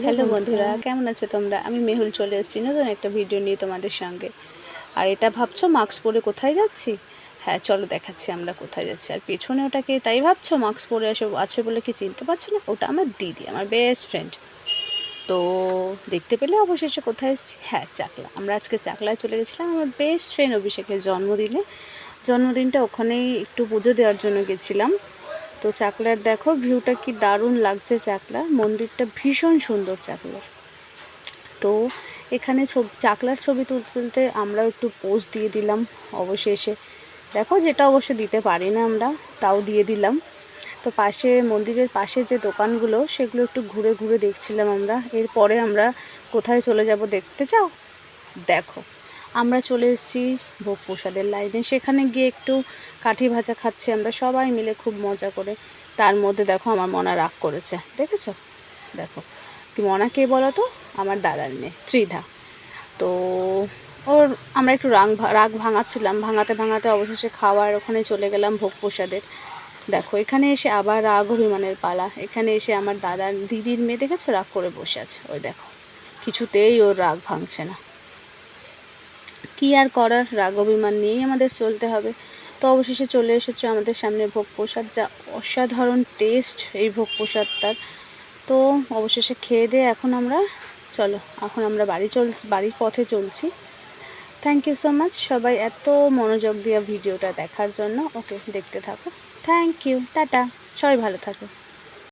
Hello বন্ধুরা, কেমন আছো তোমরা? আমি মেহুল চলে এসেছি নতুন একটা ভিডিও নিয়ে তোমাদের সঙ্গে। আর এটা ভাবছো মাস্ক পরে কোথায় যাচ্ছি? হ্যাঁ, চলো দেখাচ্ছি আমরা কোথায় যাচ্ছি। আর পেছনে ওটাকে তাই ভাবছো মাস্ক পরে আছে বলে কি চিনতে পারছো না? ওটা আমার দিদি, আমার বেস্ট ফ্রেন্ড। তো দেখতে পেলে অবশেষে কোথায় এসেছি? হ্যাঁ, চাকলা। আমরা আজকে চাকলায় চলে গেছিলাম আমার বেস্ট ফ্রেন্ড অভিষেকের জন্মদিনটা ওখানেই একটু পুজো দেওয়ার জন্য গেছিলাম। তো চাকলার দেখো ভিউটা কি দারুণ লাগছে। চাকলার মন্দিরটা ভীষণ সুন্দর চাকলার। তো এখানে চাকলার ছবি তুলতে তুলতে আমরাও একটু পোজ দিয়ে দিলাম অবশেষে। দেখো, যেটা অবশ্য দিতে পারি না আমরা, তাও দিয়ে দিলাম। তো পাশে মন্দিরের পাশে যে দোকানগুলো সেগুলো একটু ঘুরে ঘুরে দেখছিলাম আমরা। এরপরে আমরা কোথায় চলে যাব দেখতে চাও? দেখো, আমরা চলে এসেছি ভোগ প্রসাদের লাইনে। সেখানে গিয়ে একটু কাঠি ভাজা খাচ্ছি আমরা সবাই মিলে খুব মজা করে। তার মধ্যে দেখো আমার মনা রাগ করেছে, দেখেছো? দেখো কি মনা, কে বলো তো? আমার দাদার মেয়ে ত্রিধা। তো ওর আমরা একটু রাগ ভাঙাচ্ছিলাম, ভাঙাতে ভাঙাতে অবশেষে খাওয়ার ওখানে চলে গেলাম ভোগ প্রসাদের। দেখো এখানে এসে আবার রাগ অভিমানের পালা। এখানে এসে আমার দিদির মেয়ে দেখেছো রাগ করে বসে আছে। ওই দেখো, কিছুতেই ওর রাগ ভাঙছে না। কি আর করার, রাগ অভিমান নিয়েই আমাদের চলতে হবে। তো অবশেষে চলে এসেছে আমাদের সামনে ভোগ প্রসাদ, যা অসাধারণ টেস্ট এই ভোগ প্রসাদটার। তো অবশেষে খেয়ে দিয়ে এখন আমরা বাড়ির পথে চলছি। থ্যাংক ইউ সো মাচ সবাই এত মনোযোগ দিয়ে ভিডিওটা দেখার জন্য। ওকে, দেখতে থাকো। থ্যাংক ইউ, টাটা, সবাই ভালো থাকো।